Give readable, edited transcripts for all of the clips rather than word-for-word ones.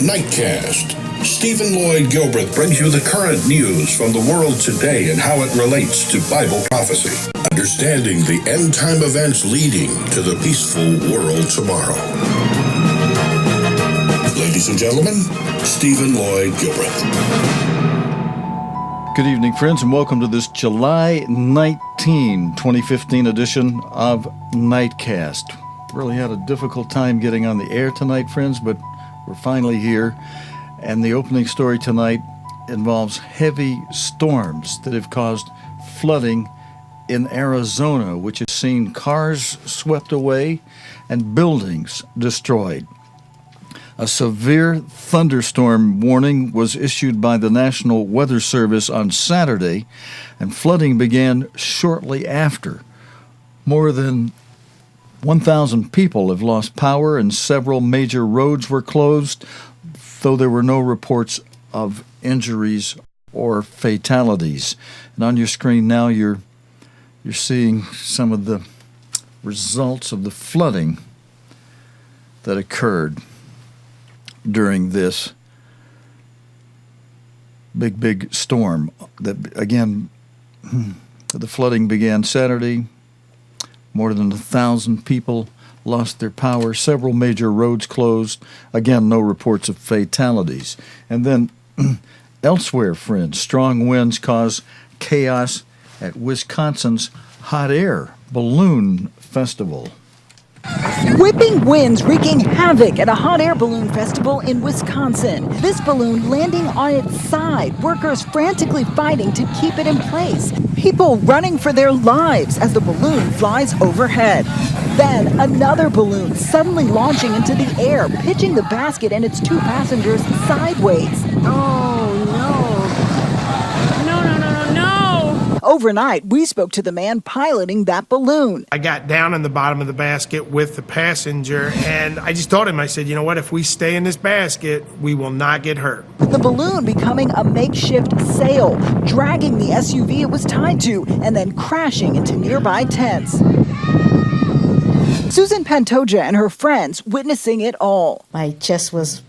Nightcast. Stephen Lloyd Gilbreth brings you the current news from the world today and how it relates to Bible prophecy. Understanding the end-time events leading to the peaceful world tomorrow. Ladies and gentlemen, Stephen Lloyd Gilbreth. Good evening, friends, and welcome to this July 19, 2015 edition of Nightcast. Really had a difficult time getting on the air tonight, friends, but we're finally here. And the opening story tonight involves heavy storms that have caused flooding in Arizona, which has seen cars swept away and buildings destroyed. A severe thunderstorm warning was issued by the National Weather Service on Saturday, and flooding began shortly after. More than 1,000 people have lost power and several major roads were closed, though there were no reports of injuries or fatalities. And on your screen now you're seeing some of the results of the flooding that occurred during this big storm. That again, the flooding began Saturday. More than 1,000 people lost their power. Several major roads closed. Again, no reports of fatalities. And then elsewhere, friends, strong winds cause chaos at Wisconsin's hot air balloon festival. Whipping winds wreaking havoc at a hot air balloon festival in Wisconsin. This balloon landing on its side, workers frantically fighting to keep it in place. People running for their lives as the balloon flies overhead. Then another balloon suddenly launching into the air, pitching the basket and its two passengers sideways. Overnight, we spoke to the man piloting that balloon. I got down in the bottom of the basket with the passenger, and I just told him, I said, you know what, if we stay in this basket, we will not get hurt. The balloon becoming a makeshift sail, dragging the SUV it was tied to, and then crashing into nearby tents. Susan Pantoja and her friends witnessing it all. My chest was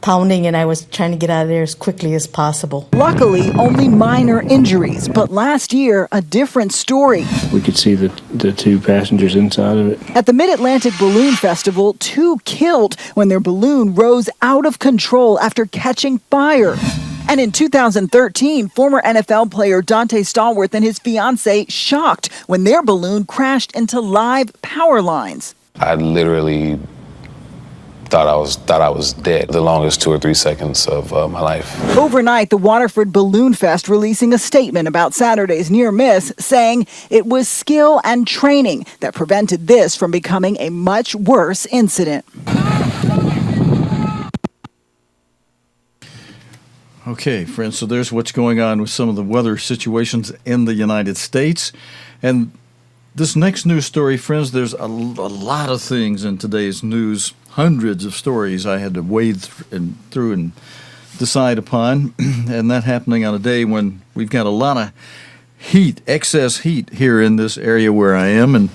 pounding, and I was trying to get out of there as quickly as possible. Luckily, only minor injuries, but last year, a different story. We could see the two passengers inside of it. At the Mid-Atlantic Balloon Festival, 2 killed when their balloon rose out of control after catching fire. And in 2013, former NFL player Dante Stallworth and his fiancée shocked when their balloon crashed into live power lines. I literally thought I was dead the longest 2 or 3 seconds of my life. Overnight, the Waterford Balloon Fest releasing a statement about Saturday's near miss, saying it was skill and training that prevented this from becoming a much worse incident. Okay, friends, so there's what's going on with some of the weather situations in the United States. And this next news story, friends, there's a lot of things in today's news. Hundreds of stories I had to wade through and decide upon, and that happening on a day when we've got a lot of heat, excess heat here in this area where I am, and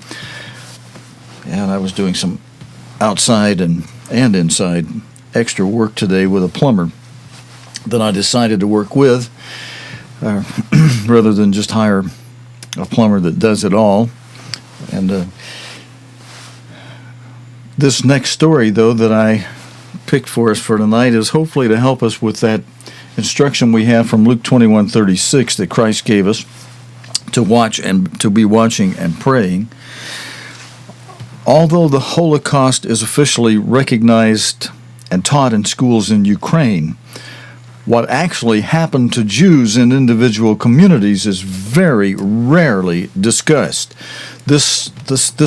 I was doing some outside and inside extra work today with a plumber that I decided to work with, rather than just hire a plumber that does it all. And this next story, though, that I picked for us for tonight is hopefully to help us with that instruction we have from Luke 21:36 that Christ gave us to watch and to be watching and praying. Although the Holocaust is officially recognized and taught in schools in Ukraine, what actually happened to Jews in individual communities is very rarely discussed. This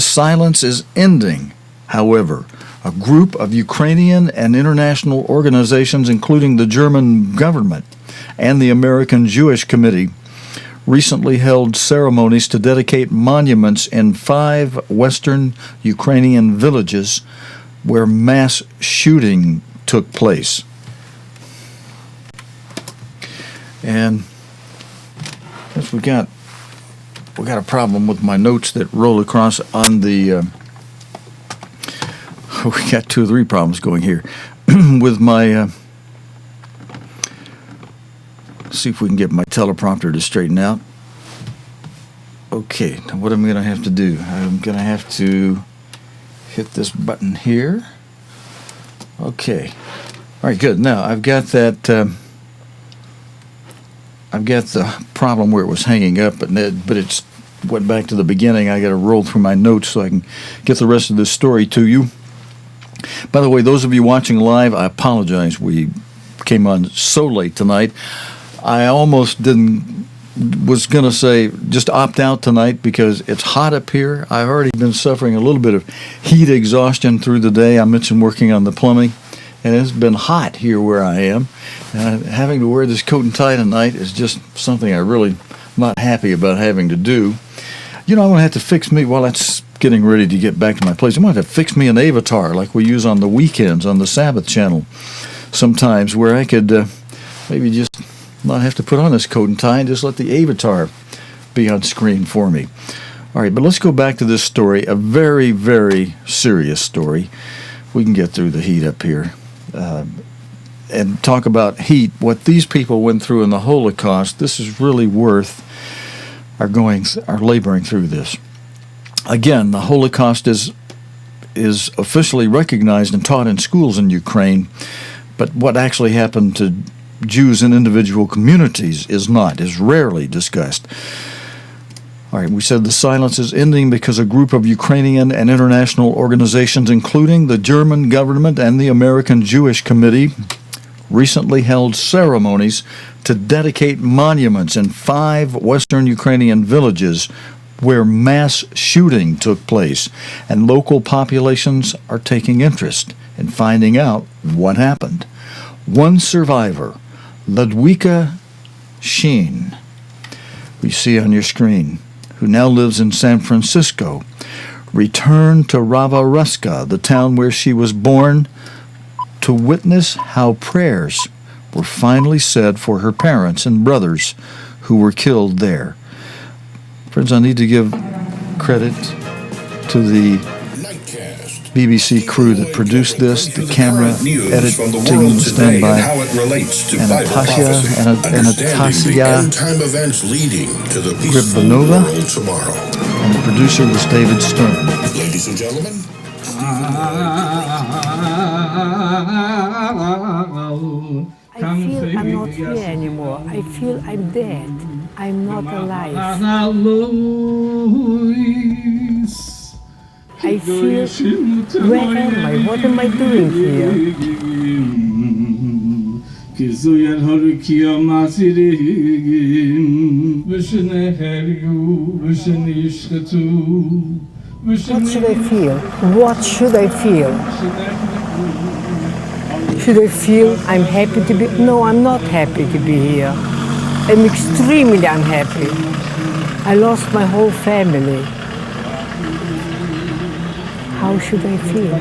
silence is ending. However, a group of Ukrainian and international organizations, including the German government and the American Jewish Committee, recently held ceremonies to dedicate monuments in 5 western Ukrainian villages where mass shooting took place. And yes, we got a problem with my notes that roll across on the we got 2 or 3 problems going here with my. See if we can get my teleprompter to straighten out. Okay, now what am I going to have to do? I'm going to have to hit this button here. Okay. All right, good. Now I've got that. I've got the problem where it was hanging up, but it's went back to the beginning. I got to roll through my notes so I can get the rest of this story to you. By the way, those of you watching live, I apologize. We came on so late tonight. I almost was going to say just opt out tonight because it's hot up here. I've already been suffering a little bit of heat exhaustion through the day. I mentioned working on the plumbing, and it's been hot here where I am. Having to wear this coat and tie tonight is just something I really not happy about having to do. I'm going to have to fix me while that's getting ready to get back to my place. I'm going to have to fix me an avatar like we use on the weekends on the Sabbath channel sometimes, where I could maybe just not have to put on this coat and tie and just let the avatar be on screen for me. All right, but let's go back to this story, a very, very serious story. We can get through the heat up here and talk about heat, what these people went through in the Holocaust. This is really worth our laboring through this. Again, the Holocaust is officially recognized and taught in schools in Ukraine, but what actually happened to Jews in individual communities is rarely discussed. All right, we said the silence is ending because a group of Ukrainian and international organizations, including the German government and the American Jewish Committee, recently held ceremonies to dedicate monuments in 5 western Ukrainian villages where mass shooting took place, and local populations are taking interest in finding out what happened. One survivor, Ludwika Sheen, we see on your screen, who now lives in San Francisco, returned to Ravaruska, the town where she was born, to witness how prayers were finally said for her parents and brothers who were killed there. Friends, I need to give credit to the BBC crew that produced this, the camera, editing, standby, and Anastasia Gribanova, and the producer was David Stern. Ladies and gentlemen, I feel I'm not here anymore. I feel I'm dead. I'm not alive. I feel, where am I? What am I doing here? What should I feel? What should I feel? Should I feel I'm happy to be? No, I'm not happy to be here. I'm extremely unhappy. I lost my whole family. How should I feel?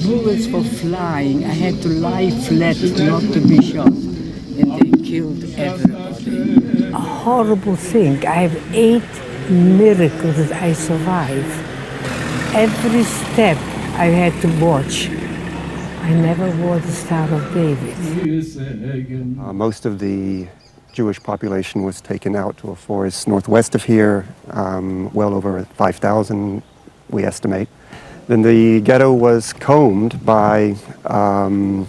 Bullets were flying. I had to lie flat not to be shot. And they killed everybody. A horrible thing. I have 8 miracles that I survive. Every step I had to watch. I never wore the Star of David. Most of the Jewish population was taken out to a forest northwest of here, well over 5,000 we estimate. Then the ghetto was combed by the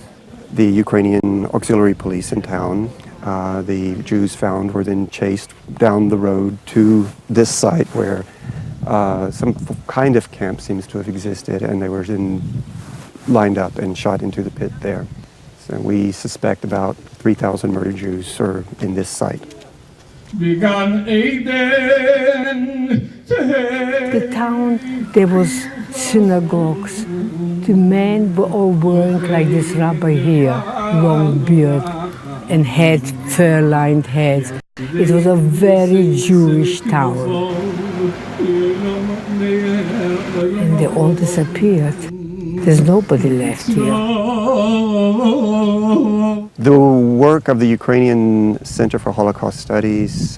Ukrainian auxiliary police in town. The Jews found were then chased down the road to this site where some kind of camp seems to have existed, and they were then lined up and shot into the pit there. So we suspect about 3,000 murdered Jews are in this site. The town, there was synagogues. The men were all wearing like this rabbi here, long beard and heads, fur-lined heads. It was a very Jewish town. And they all disappeared. There's nobody left here. The work of the Ukrainian Center for Holocaust Studies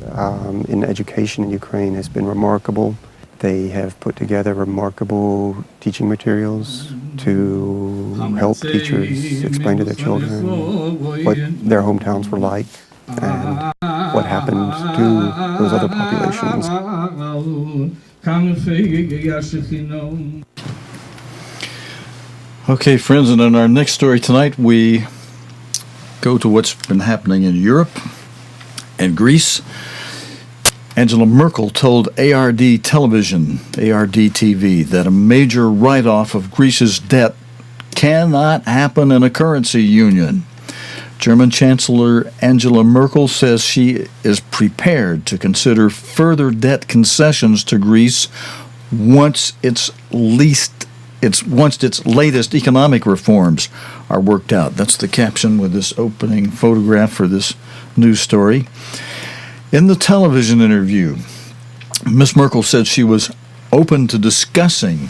in education in Ukraine has been remarkable. They have put together remarkable teaching materials to help teachers explain to their children what their hometowns were like and what happened to those other populations. Okay, friends, and in our next story tonight, we go to what's been happening in Europe and Greece. Angela Merkel told ARD Television, ARD TV, that a major write-off of Greece's debt cannot happen in a currency union. German Chancellor Angela Merkel says she is prepared to consider further debt concessions to Greece once its latest economic reforms are worked out. That's the caption with this opening photograph for this news story. In the television interview, Ms. Merkel said she was open to discussing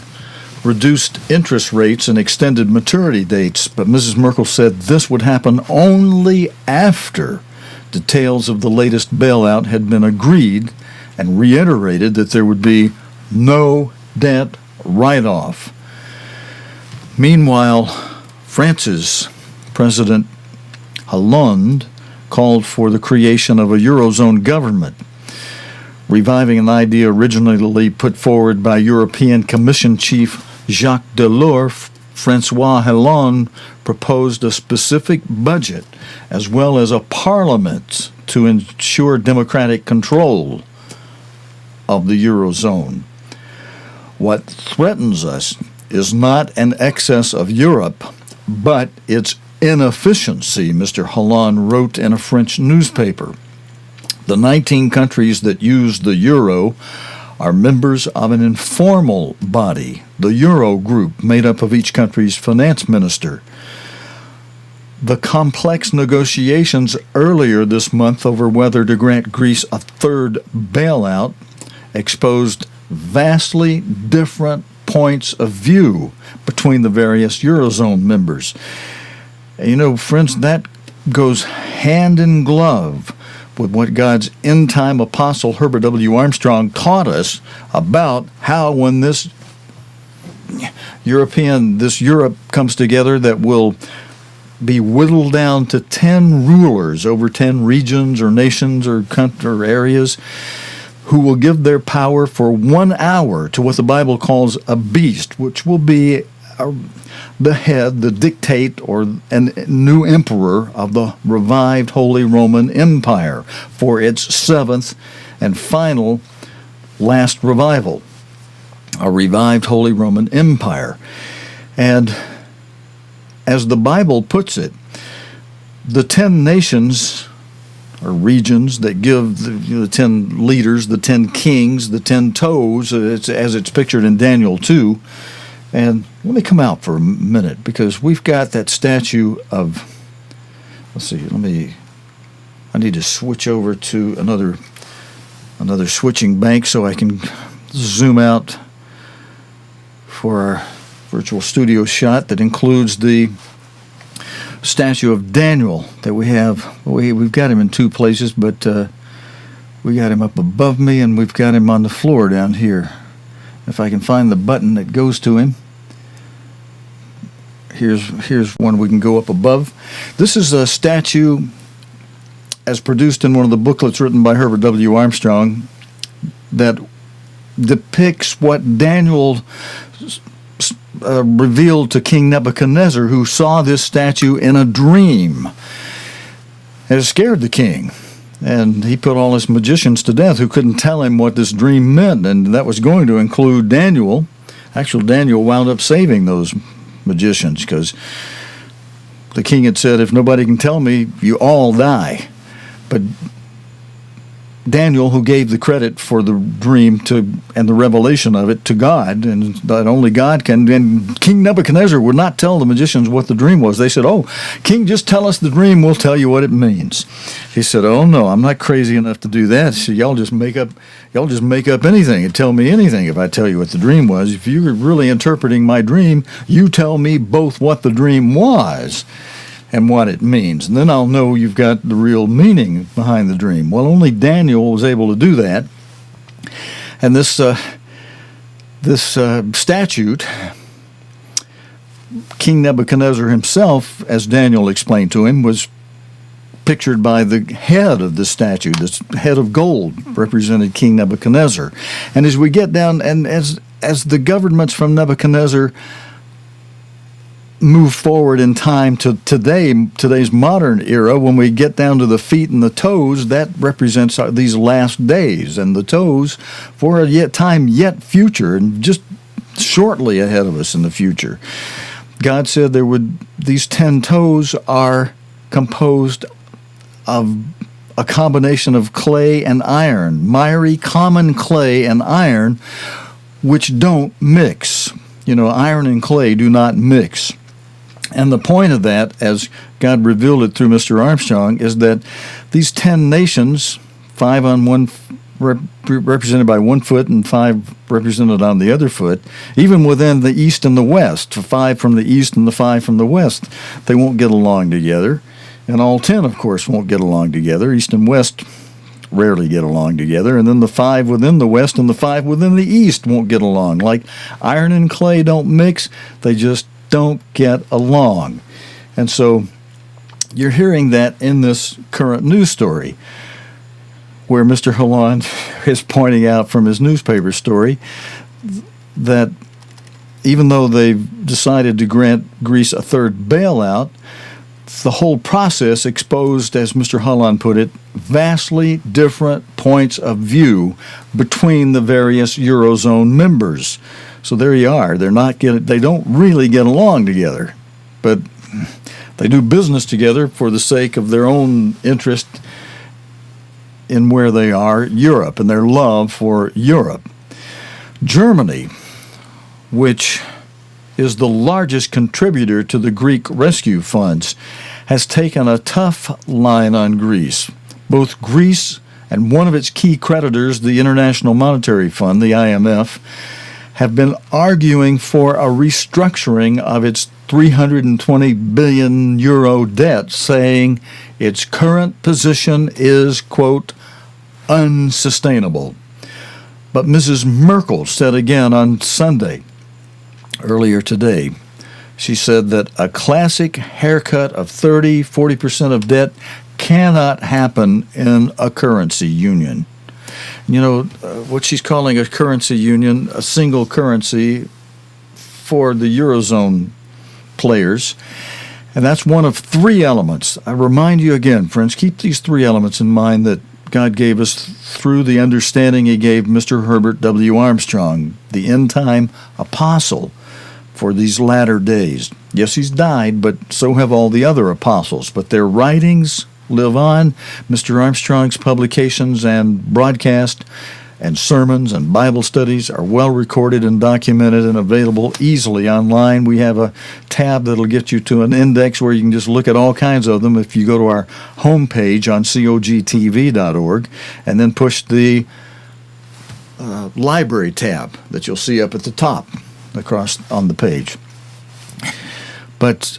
reduced interest rates and extended maturity dates, but Mrs. Merkel said this would happen only after details of the latest bailout had been agreed, and reiterated that there would be no debt write-off. Meanwhile, France's President Hollande called for the creation of a Eurozone government, reviving an idea originally put forward by European Commission Chief Jacques Delors. François Hollande proposed a specific budget as well as a parliament to ensure democratic control of the Eurozone. What threatens us is not an excess of Europe, but its inefficiency, Mr. Hollande wrote in a French newspaper. The 19 countries that use the euro are members of an informal body, the Euro Group, made up of each country's finance minister. The complex negotiations earlier this month over whether to grant Greece a third bailout exposed vastly different points of view between the various Eurozone members. You know, friends, that goes hand in glove with what God's end-time apostle Herbert W. Armstrong taught us about how when this Europe comes together, that will be whittled down to 10 rulers over 10 regions or nations or areas, who will give their power for 1 hour to what the Bible calls a beast, which will be the head, the dictate, or a new emperor of the revived Holy Roman Empire for its seventh and final last revival, a revived Holy Roman Empire. And as the Bible puts it, the 10 nations or regions that give the 10 leaders, the 10 kings, the 10 toes, as it's pictured in Daniel 2. And let me come out for a minute, because we've got that statue of, I need to switch over to another switching bank so I can zoom out for our virtual studio shot that includes the statue of Daniel that we have. We've got him in two places, but we got him up above me and we've got him on the floor down here. If I can find the button that goes to him. Here's one we can go up above. This is a statue as produced in one of the booklets written by Herbert W. Armstrong that depicts what Daniel revealed to King Nebuchadnezzar, who saw this statue in a dream. It scared the king, and he put all his magicians to death who couldn't tell him what this dream meant, and that was going to include Daniel. Actually, Daniel wound up saving those magicians because the king had said, if nobody can tell me, you all die. But Daniel, who gave the credit for the dream and the revelation of it to God, and that only God can. And King Nebuchadnezzar would not tell the magicians what the dream was. They said, "Oh, King, just tell us the dream. We'll tell you what it means." He said, "Oh no, I'm not crazy enough to do that. So y'all just make up anything and tell me anything if I tell you what the dream was. If you're really interpreting my dream, you tell me both what the dream was and what it means, and then I'll know you've got the real meaning behind the dream." Well, only Daniel was able to do that, and this statute, King Nebuchadnezzar himself, as Daniel explained to him, was pictured by the head of the statue. This head of gold represented King Nebuchadnezzar, and as we get down, and as the governments from Nebuchadnezzar move forward in time to today's modern era, when we get down to the feet and the toes, that represents these last days, and the toes for a time yet future, and just shortly ahead of us in the future. God said these 10 toes are composed of a combination of clay and iron, miry common clay and iron, which don't mix. Iron and clay do not mix. And the point of that, as God revealed it through Mr. Armstrong, is that these 10 nations, 5 on one, represented by 1 foot and 5 represented on the other foot, even within the east and the west, 5 from the east and the 5 from the west, they won't get along together. And all 10, of course, won't get along together. East and west rarely get along together. And then the 5 within the west and the 5 within the east won't get along. Like iron and clay don't mix, they just don't get along. And so you're hearing that in this current news story, where Mr. Holland is pointing out from his newspaper story that even though they've decided to grant Greece a third bailout, the whole process exposed, as Mr. Holland put it, vastly different points of view between the various Eurozone members. So there you are. They don't really get along together, but they do business together for the sake of their own interest in where they are, Europe, and their love for Europe. Germany, which is the largest contributor to the Greek rescue funds, has taken a tough line on Greece. Both Greece and one of its key creditors, the International Monetary Fund, the IMF, have been arguing for a restructuring of its 320 billion euro debt, saying its current position is, quote, unsustainable. But Mrs. Merkel said again on Sunday, earlier today, she said that a classic haircut of 40% of debt cannot happen in a currency union. What she's calling a currency union, a single currency for the Eurozone players. And that's one of 3 elements. I remind you again, friends, keep these 3 elements in mind that God gave us through the understanding He gave Mr. Herbert W. Armstrong, the end-time apostle for these latter days. Yes, he's died, but so have all the other apostles. But their writings live on. Mr. Armstrong's publications and broadcast and sermons and Bible studies are well recorded and documented and available easily online. We have a tab that'll get you to an index where you can just look at all kinds of them if you go to our homepage on cogtv.org and then push the library tab that you'll see up at the top across on the page. But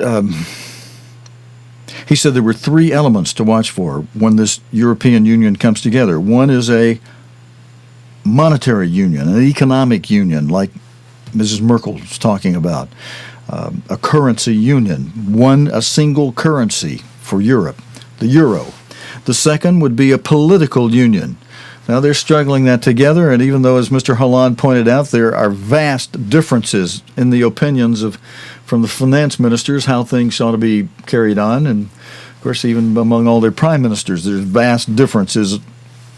he said there were 3 elements to watch for when this European Union comes together. One is a monetary union, an economic union, like Mrs. Merkel was talking about, a currency union, a single currency for Europe, the euro. The second would be a political union. Now they're struggling that together, and even though, as Mr. Holland pointed out, there are vast differences in the opinions from the finance ministers how things ought to be carried on, and of course even among all their prime ministers there's vast differences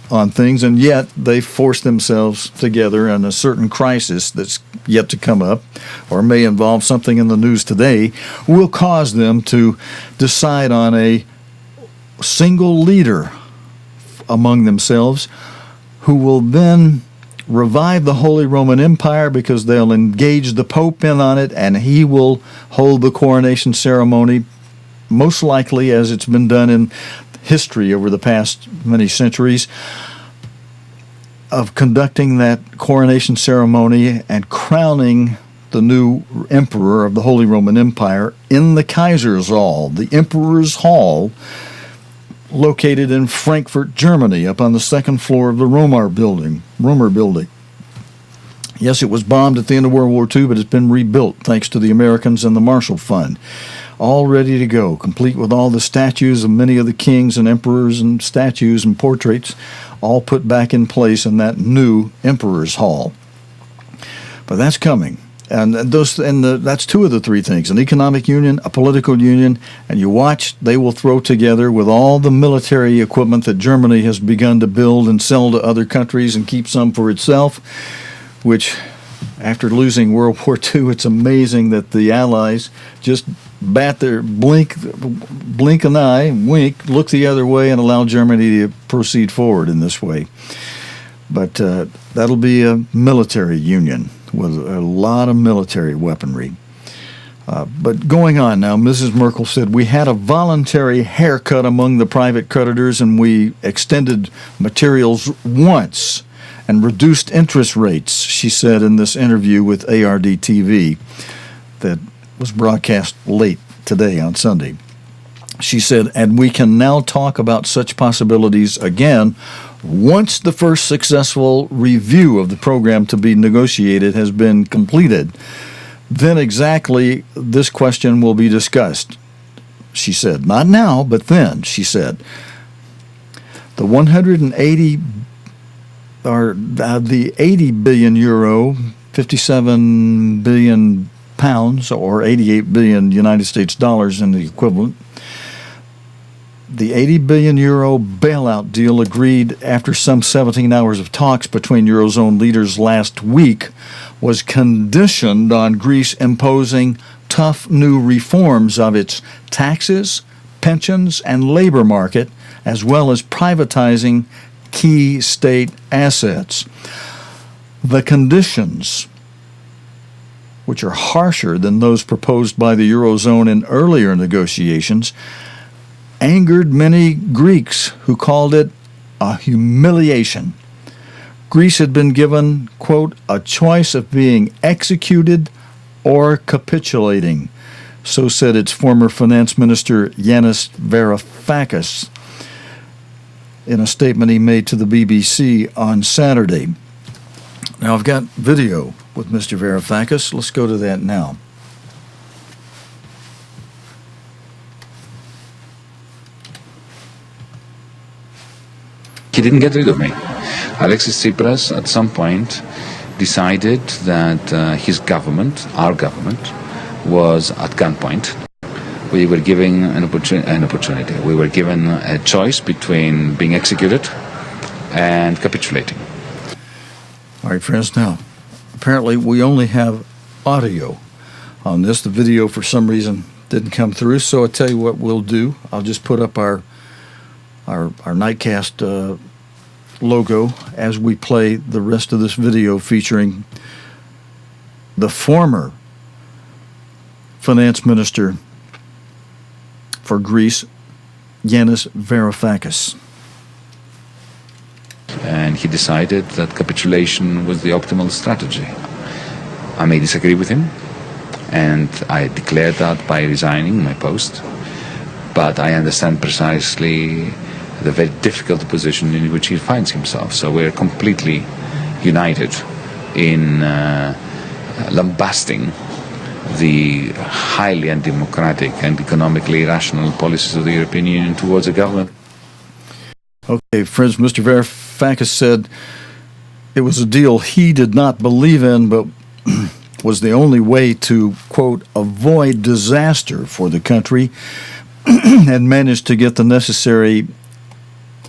on things, and yet they force themselves together in a certain crisis that's yet to come up or may involve something in the news today will cause them to decide on a single leader among themselves, who will then revive the Holy Roman Empire because they'll engage the Pope in on it, and he will hold the coronation ceremony, most likely as it's been done in history over the past many centuries, of conducting that coronation ceremony and crowning the new emperor of the Holy Roman Empire in the Kaiser's Hall, the Emperor's Hall, located in Frankfurt, Germany, up on the second floor of the Romer building. Yes, it was bombed at the end of World War II, but it's been rebuilt thanks to the Americans and the Marshall Fund. All ready to go, complete with all the statues of many of the kings and emperors and statues and portraits, all put back in place in that new Emperor's Hall. But that's coming. And that's two of the three things: an economic union, a political union, and you watch, they will throw together with all the military equipment that Germany has begun to build and sell to other countries and keep some for itself, which, after losing World War II, it's amazing that the Allies just blink an eye, wink, look the other way, and allow Germany to proceed forward in this way. But that'll be a military union with a lot of military weaponry. But going on now, Mrs. Merkel said, we had a voluntary haircut among the private creditors, and we extended materials once and reduced interest rates, she said in this interview with ARD-TV that was broadcast late today on Sunday. She said, and we can now talk about such possibilities again once the first successful review of the program to be negotiated has been completed. Then exactly this question will be discussed, she said. Not now, but then, she said. The 80 billion euro, 57 billion pounds, or 88 billion United States dollars in the equivalent. The 80 billion euro bailout deal agreed after some 17 hours of talks between Eurozone leaders last week was conditioned on Greece imposing tough new reforms of its taxes, pensions, and labor market, as well as privatizing key state assets. The conditions, which are harsher than those proposed by the Eurozone in earlier negotiations, angered many Greeks who called it a humiliation. Greece had been given, quote, a choice of being executed or capitulating, so said its former finance minister Yanis Varoufakis in a statement he made to the BBC on Saturday. Now, I've got video with Mr. Varoufakis. Let's go to that now. He didn't get rid of me. Alexis Tsipras, at some point, decided that his government, our government, was at gunpoint. We were given an opportunity. We were given a choice between being executed and capitulating. All right, friends, now, apparently we only have audio on this. The video, for some reason, didn't come through, so I'll tell you what we'll do. I'll just put up our Nightcast logo as we play the rest of this video featuring the former finance minister for Greece, Yanis Varoufakis. And he decided that capitulation was the optimal strategy. I may disagree with him, and I declared that by resigning my post, but I understand precisely the very difficult position in which he finds himself. So we're completely united in lambasting the highly undemocratic and economically irrational policies of the European Union towards the government. Okay, friends, Mr. Varoufakis said it was a deal he did not believe in, but was the only way to, quote, avoid disaster for the country, and managed to get the necessary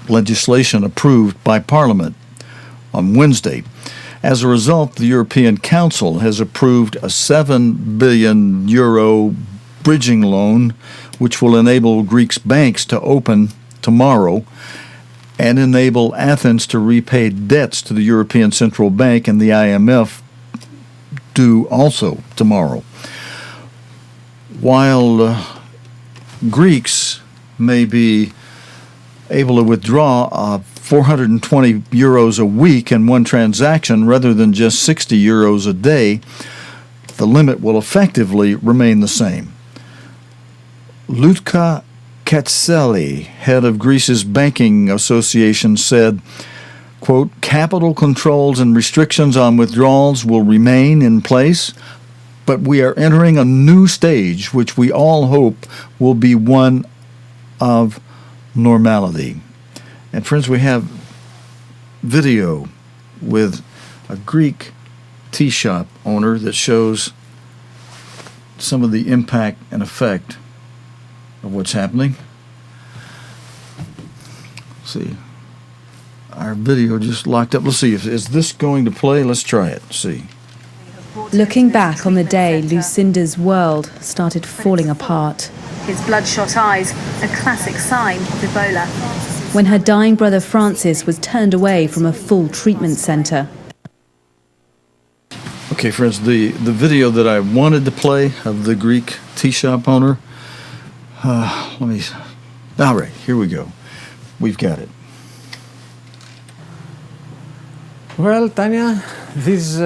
legislation approved by Parliament on Wednesday. As a result, the European Council has approved a 7 billion euro bridging loan, which will enable Greek banks to open tomorrow and enable Athens to repay debts to the European Central Bank and the IMF due also tomorrow. While Greeks may be able to withdraw 420 euros a week in one transaction rather than just 60 euros a day, the limit will effectively remain the same. Lutka Katseli, head of Greece's banking association, said, quote, capital controls and restrictions on withdrawals will remain in place, but we are entering a new stage which we all hope will be one of normality. And friends, we have video with a Greek tea shop owner that shows some of the impact and effect of what's happening. Let's see. Our video just locked up. Let's see. Is this going to play? Let's try it. Let's see. Looking back on the day Lucinda's world started falling apart. His bloodshot eyes, a classic sign of Ebola. When her dying brother Francis was turned away from a full treatment centre. Okay, friends, the video that I wanted to play of the Greek tea shop owner, all right, here we go. We've got it. Well, Tanya, these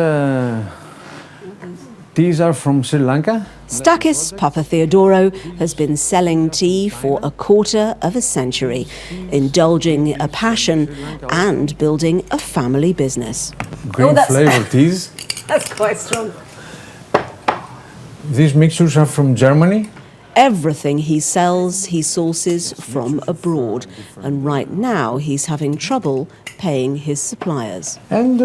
teas are from Sri Lanka. Stakis Papatheodorou has been selling tea for a quarter of a century, indulging a passion and building a family business. Green flavour teas. That's quite strong. These mixtures are from Germany. Everything he sells, he sources from abroad. And right now, he's having trouble paying his suppliers. And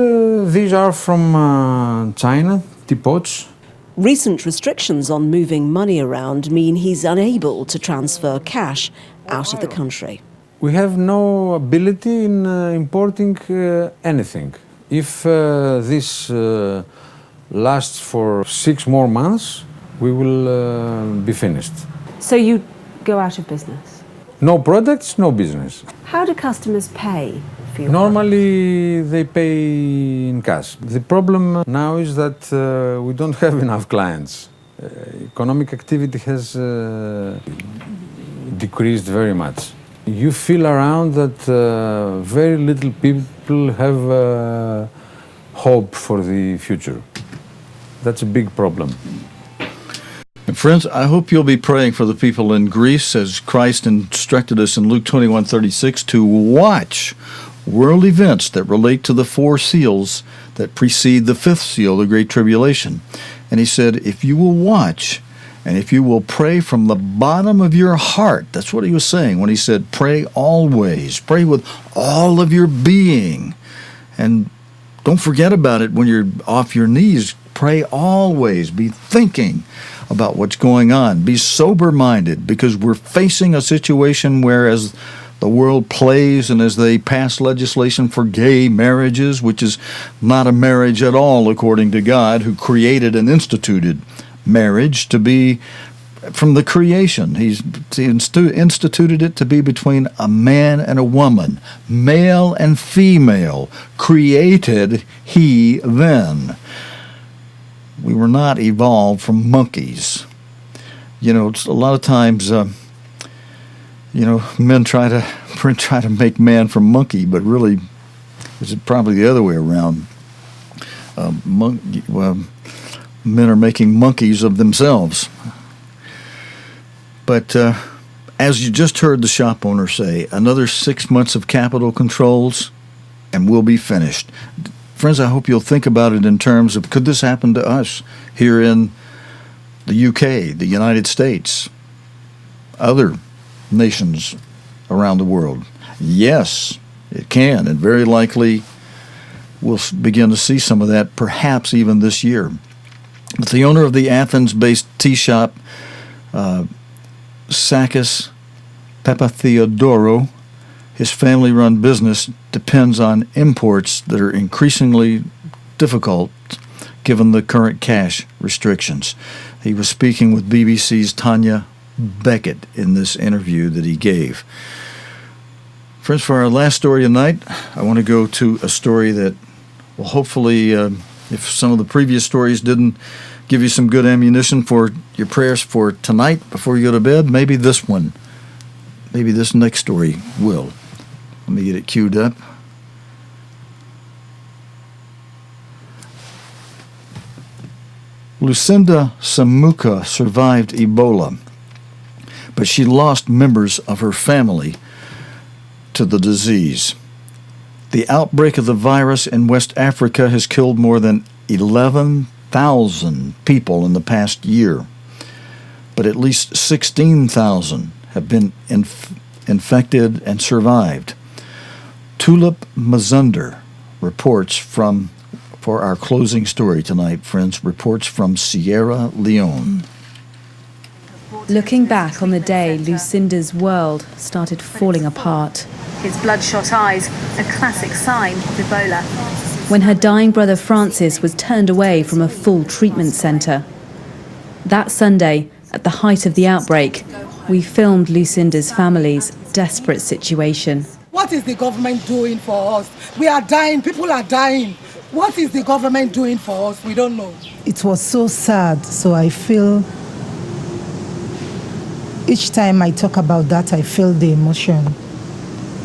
these are from China, teapots. Recent restrictions on moving money around mean he's unable to transfer cash out of the country. We have no ability in importing anything. If this lasts for 6 more months, we will be finished. So you go out of business? No products, no business. How do customers pay for your Normally they pay in cash. The problem now is that we don't have enough clients. Economic activity has decreased very much. You feel around that very little people have hope for the future. That's a big problem. And friends, I hope you'll be praying for the people in Greece as Christ instructed us in Luke 21:36 to watch world events that relate to the 4 seals that precede the 5th seal, the Great Tribulation. And he said, if you will watch and if you will pray from the bottom of your heart, that's what he was saying when he said, pray always, pray with all of your being. And don't forget about it when you're off your knees. Pray always. Be thinking about what's going on. Be sober-minded, because we're facing a situation where as the world plays and as they pass legislation for gay marriages, which is not a marriage at all according to God, who created and instituted marriage to be from the creation. He instituted it to be between a man and a woman, male and female, created he then. We were not evolved from monkeys. You know, a lot of times, men try to make man from monkey, but really, it's probably the other way around. Men are making monkeys of themselves. But as you just heard the shop owner say, another 6 months of capital controls, and we'll be finished. Friends, I hope you'll think about it in terms of, could this happen to us here in the UK, the United States, other nations around the world? Yes, it can, and very likely we'll begin to see some of that perhaps even this year. But the owner of the Athens-based tea shop, Stakis Papatheodorou, his family-run business depends on imports that are increasingly difficult given the current cash restrictions. He was speaking with BBC's Tanya Beckett in this interview that he gave. Friends, for our last story tonight, I want to go to a story that will hopefully, if some of the previous stories didn't give you some good ammunition for your prayers for tonight before you go to bed, maybe this one, maybe this next story will. Let me get it queued up. Lucinda Samuka survived Ebola, but she lost members of her family to the disease. The outbreak of the virus in West Africa has killed more than 11,000 people in the past year, but at least 16,000 have been infected and survived. Tulip Mazunder reports for our closing story tonight, friends, reports from Sierra Leone. Looking back on the day Lucinda's world started falling apart. His bloodshot eyes, a classic sign of Ebola. When her dying brother Francis was turned away from a full treatment centre. That Sunday, at the height of the outbreak, we filmed Lucinda's family's desperate situation. What is the government doing for us? We are dying, people are dying. What is the government doing for us? We don't know. It was so sad, so I feel each time I talk about that, I feel the emotion.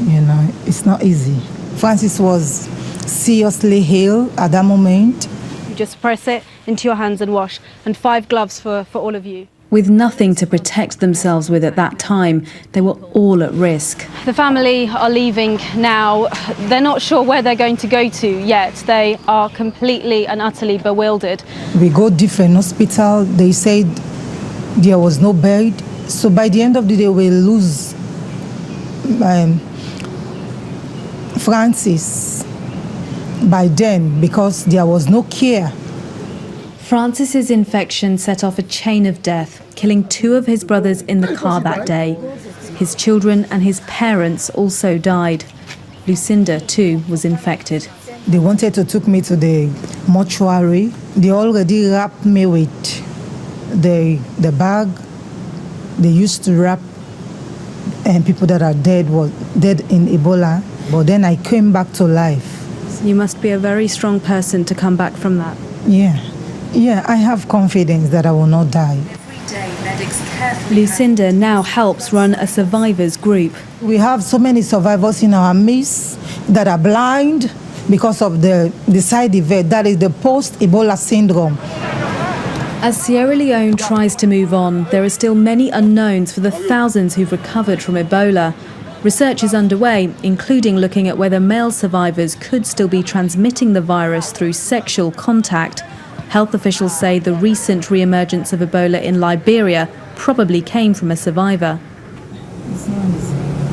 You know, it's not easy. Francis was seriously ill at that moment. You just press it into your hands and wash, and 5 gloves for all of you. With nothing to protect themselves with at that time, they were all at risk. The family are leaving now. They're not sure where they're going to go to yet. They are completely and utterly bewildered. We go different hospital. They said there was no bed. So by the end of the day, we lose Francis by then because there was no care. Francis's infection set off a chain of death, killing 2 of his brothers in the car that day. His children and his parents also died. Lucinda, too, was infected. They wanted to take me to the mortuary. They already wrapped me with the bag. They used to wrap people that are dead in Ebola. But then I came back to life. You must be a very strong person to come back from that. Yeah, I have confidence that I will not die. Lucinda now helps run a survivors group. We have so many survivors in our midst that are blind because of the side effect, that is the post-Ebola syndrome. As Sierra Leone tries to move on, there are still many unknowns for the thousands who've recovered from Ebola. Research is underway, including looking at whether male survivors could still be transmitting the virus through sexual contact. Health officials say the recent re-emergence of Ebola in Liberia probably came from a survivor.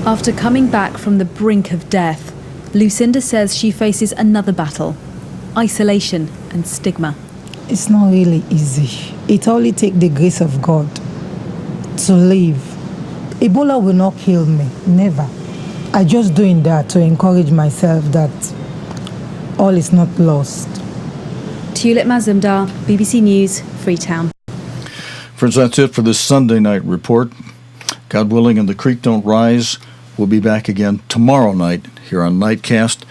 After coming back from the brink of death, Lucinda says she faces another battle: isolation and stigma. It's not really easy. It only takes the grace of God to live. Ebola will not kill me, never. I'm just doing that to encourage myself that all is not lost. Tulip Mazunder, BBC News, Freetown. Friends, that's it for this Sunday night report. God willing and the creek don't rise, we'll be back again tomorrow night here on Nightcast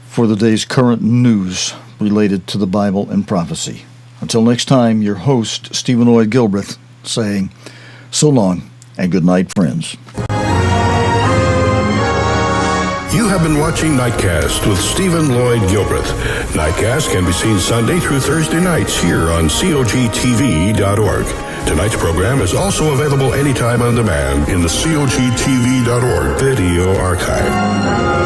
for the day's current news related to the Bible and prophecy. Until next time, your host, Stephen Lloyd Gilbreth, saying so long and good night, friends. You have been watching Nightcast with Stephen Lloyd Gilbreth. Nightcast can be seen Sunday through Thursday nights here on COGTV.org. Tonight's program is also available anytime on demand in the COGTV.org video archive.